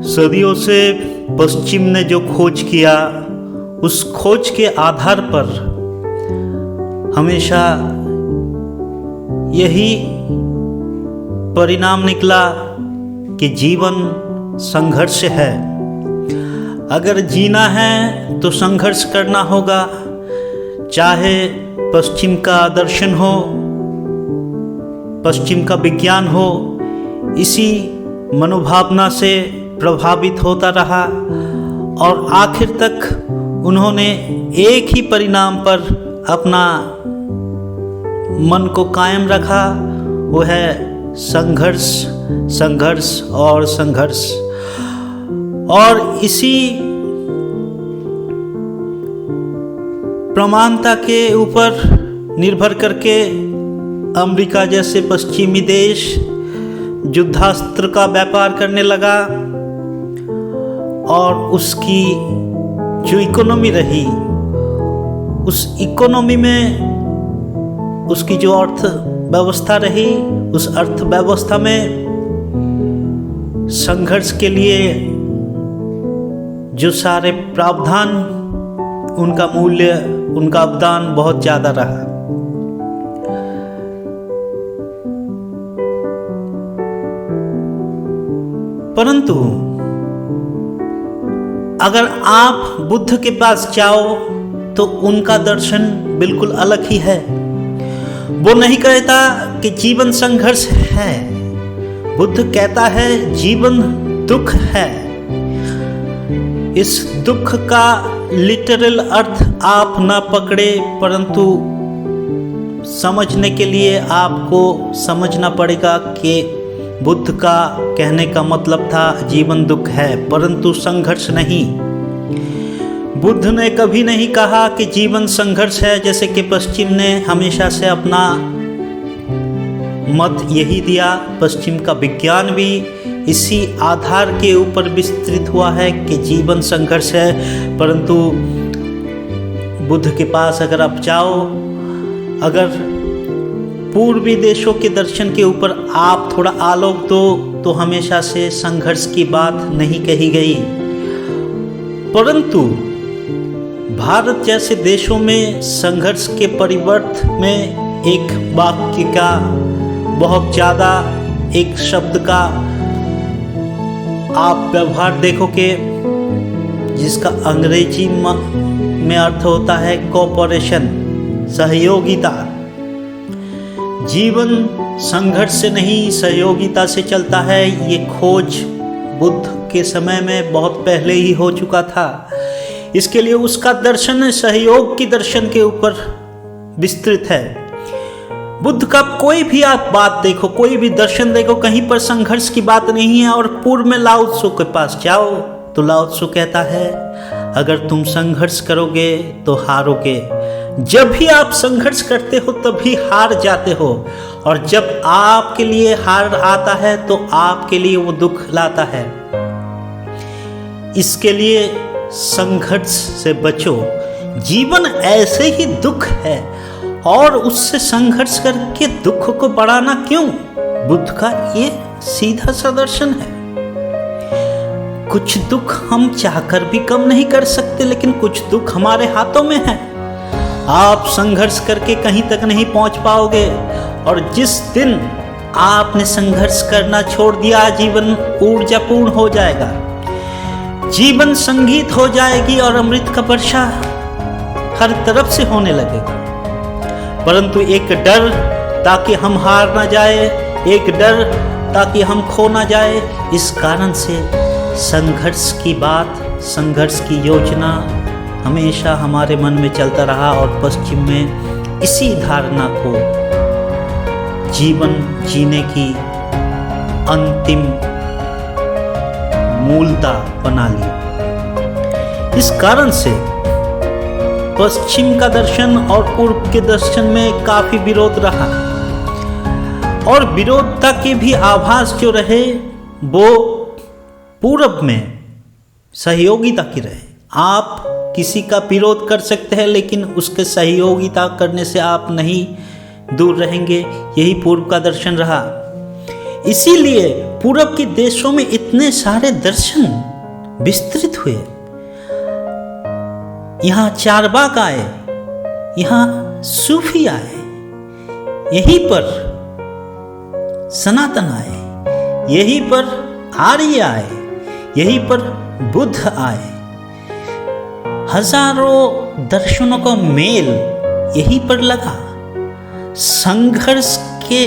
सदियों से पश्चिम ने जो खोज किया, उस खोज के आधार पर हमेशा यही परिणाम निकला कि जीवन संघर्ष है। अगर जीना है तो संघर्ष करना होगा, चाहे पश्चिम का दर्शन हो, पश्चिम का विज्ञान हो। इसी मनोभावना से प्रभावित होता रहा और आखिर तक उन्होंने एक ही परिणाम पर अपना मन को कायम रखा, वो है संघर्ष, संघर्ष और संघर्ष। और इसी प्रमाणता के ऊपर निर्भर करके अमेरिका जैसे पश्चिमी देश युद्धास्त्र का व्यापार करने लगा और उसकी जो इकोनॉमी रही, उस इकोनॉमी में उसकी जो अर्थव्यवस्था रही, उस अर्थव्यवस्था में संघर्ष के लिए जो सारे प्रावधान, उनका मूल्य, उनका अवदान बहुत ज़्यादा रहा। परंतु अगर आप बुद्ध के पास जाओ तो उनका दर्शन बिल्कुल अलग ही है। वो नहीं कहता कि जीवन संघर्ष है, बुद्ध कहता है जीवन दुख है। इस दुख का लिटरल अर्थ आप ना पकड़े, परंतु समझने के लिए आपको समझना पड़ेगा कि बुद्ध का कहने का मतलब था जीवन दुख है, परंतु संघर्ष नहीं। बुद्ध ने कभी नहीं कहा कि जीवन संघर्ष है, जैसे कि पश्चिम ने हमेशा से अपना मत यही दिया। पश्चिम का विज्ञान भी इसी आधार के ऊपर विस्तृत हुआ है कि जीवन संघर्ष है। परंतु बुद्ध के पास अगर आप जाओ, अगर पूर्वी देशों के दर्शन के ऊपर आप थोड़ा आलोक दो, तो हमेशा से संघर्ष की बात नहीं कही गई। परंतु भारत जैसे देशों में संघर्ष के परिवर्त में एक वाक्य का, बहुत ज़्यादा एक शब्द का आप व्यवहार देखोगे, जिसका अंग्रेजी में अर्थ होता है कोऑपरेशन, सहयोगिता। जीवन संघर्ष से नहीं, सहयोगिता से चलता है। ये खोज बुद्ध के समय में बहुत पहले ही हो चुका था। इसके लिए उसका दर्शन सहयोग की दर्शन के ऊपर विस्तृत है। बुद्ध का कोई भी आप बात देखो, कोई भी दर्शन देखो, कहीं पर संघर्ष की बात नहीं है। और पूर्व में लाओ त्सो के पास जाओ तो लाओ त्सो कहता है अगर तुम संघर्ष करोगे तो हारोगे। जब भी आप संघर्ष करते हो तभी हार जाते हो, और जब आपके लिए हार आता है तो आपके लिए वो दुख लाता है। इसके लिए संघर्ष से बचो। जीवन ऐसे ही दुख है और उससे संघर्ष करके दुख को बढ़ाना क्यों? बुद्ध का ये सीधा सा दर्शन है। कुछ दुख हम चाहकर भी कम नहीं कर सकते, लेकिन कुछ दुख हमारे हाथों में है। आप संघर्ष करके कहीं तक नहीं पहुंच पाओगे, और जिस दिन आपने संघर्ष करना छोड़ दिया, जीवन ऊर्जापूर्ण हो जाएगा, जीवन संगीत हो जाएगी और अमृत का वर्षा हर तरफ से होने लगेगा। परंतु एक डर ताकि हम हार ना जाए, एक डर ताकि हम खो ना जाए, इस कारण से संघर्ष की बात, संघर्ष की योजना हमेशा हमारे मन में चलता रहा। और पश्चिम में इसी धारणा को जीवन जीने की अंतिम मूलता बना ली। इस कारण से पश्चिम का दर्शन और पूर्व के दर्शन में काफी विरोध रहा, और विरोधता के भी आभास जो रहे वो पूर्व में सहयोगिता की रहे। आप किसी का विरोध कर सकते हैं, लेकिन उसके सहयोगिता करने से आप नहीं दूर रहेंगे। यही पूर्व का दर्शन रहा। इसीलिए पूरब के देशों में इतने सारे दर्शन विस्तृत हुए। यहाँ चारवाक आए, यहाँ सूफी आए, यहीं पर सनातन आए, यहीं पर आर्य आए, यहीं पर बुद्ध आए। हजारों दर्शनों का मेल यहीं पर लगा। संघर्ष के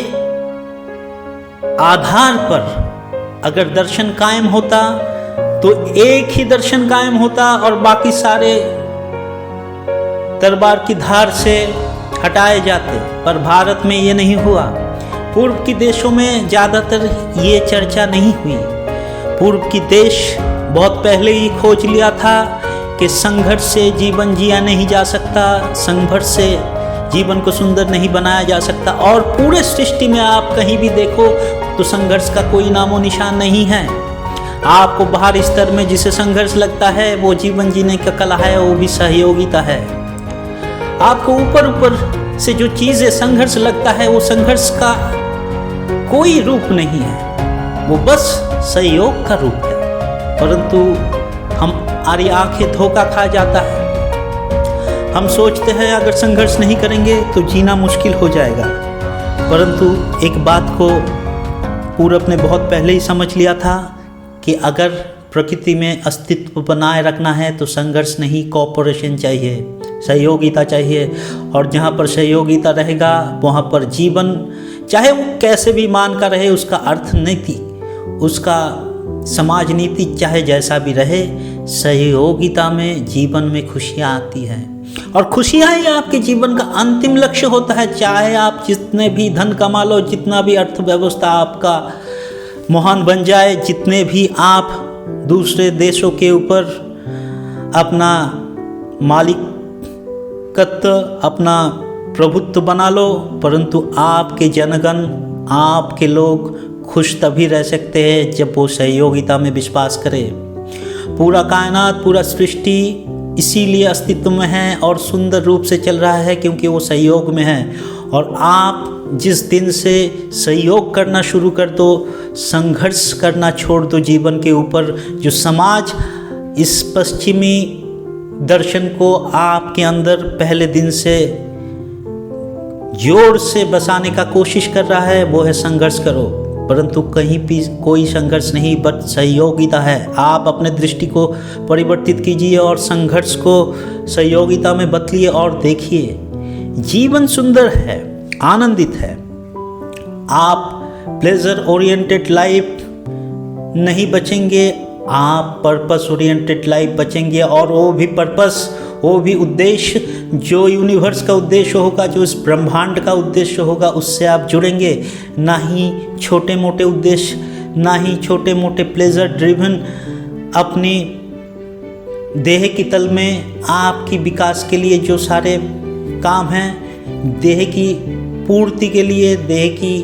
आधार पर अगर दर्शन कायम होता तो एक ही दर्शन कायम होता और बाकी सारे तलवार की धार से हटाए जाते, पर भारत में ये नहीं हुआ। पूर्व के देशों में ज़्यादातर ये चर्चा नहीं हुई। पूर्व की देश बहुत पहले ही खोज लिया था कि संघर्ष से जीवन जिया नहीं जा सकता, संघर्ष से जीवन को सुंदर नहीं बनाया जा सकता। और पूरे सृष्टि में आप कहीं भी देखो तो संघर्ष का कोई नामो निशान नहीं है। आपको बाहरी स्तर में जिसे संघर्ष लगता है वो जीवन जीने का कला है, वो भी सहयोगिता है। आपको ऊपर ऊपर से जो चीज़ें संघर्ष लगता है वो संघर्ष का कोई रूप नहीं है, वो बस सहयोग का रूप है। परंतु हमारी आंखें धोखा खा जाता है। हम सोचते हैं अगर संघर्ष नहीं करेंगे तो जीना मुश्किल हो जाएगा। परंतु एक बात को पूरब ने बहुत पहले ही समझ लिया था कि अगर प्रकृति में अस्तित्व बनाए रखना है तो संघर्ष नहीं, कोऑपरेशन चाहिए, सहयोगिता चाहिए। और जहाँ पर सहयोगिता रहेगा वहाँ पर जीवन चाहे वो कैसे भी मान का रहे, उसका अर्थ नीति, उसका समाज नीति चाहे जैसा भी रहे, सहयोगिता में जीवन में खुशियाँ आती हैं। और खुशियाँ ही आपके जीवन का अंतिम लक्ष्य होता है। चाहे आप जितने भी धन कमा लो, जितना भी अर्थव्यवस्था आपका महान बन जाए, जितने भी आप दूसरे देशों के ऊपर अपना मालिकत्व, अपना प्रभुत्व बना लो, परंतु आपके जनगण, आपके लोग खुश तभी रह सकते हैं जब वो सहयोगिता में विश्वास करें। पूरा कायनात, पूरा सृष्टि इसीलिए अस्तित्व में है और सुंदर रूप से चल रहा है क्योंकि वो सहयोग में है। और आप जिस दिन से सहयोग करना शुरू कर दो, संघर्ष करना छोड़ दो जीवन के ऊपर, जो समाज इस पश्चिमी दर्शन को आपके अंदर पहले दिन से जोर से बसाने का कोशिश कर रहा है, वो है संघर्ष करो। परंतु कहीं भी कोई संघर्ष नहीं, बट सहयोगिता है। आप अपने दृष्टि को परिवर्तित कीजिए और संघर्ष को सहयोगिता में बदलिए और देखिए जीवन सुंदर है, आनंदित है। आप प्लेजर ओरिएंटेड लाइफ नहीं बचेंगे, आप पर्पस ओरिएंटेड लाइफ बचेंगे। और वो भी पर्पस, वो भी उद्देश्य जो यूनिवर्स का उद्देश्य होगा, जो इस ब्रह्मांड का उद्देश्य होगा, उससे आप जुड़ेंगे। ना ही छोटे मोटे उद्देश्य, ना ही छोटे मोटे प्लेजर ड्रिवन अपनी देह की तल में आपकी विकास के लिए जो सारे काम हैं, देह की पूर्ति के लिए, देह की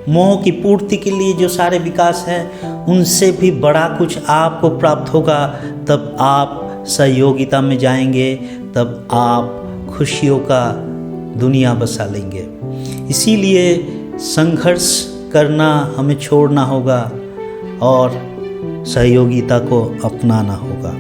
मोह की पूर्ति के लिए जो सारे विकास है, उनसे भी बड़ा कुछ आपको प्राप्त होगा। तब आप सहयोगिता में जाएंगे, तब आप खुशियों का दुनिया बसा लेंगे। इसीलिए संघर्ष करना हमें छोड़ना होगा और सहयोगिता को अपनाना होगा।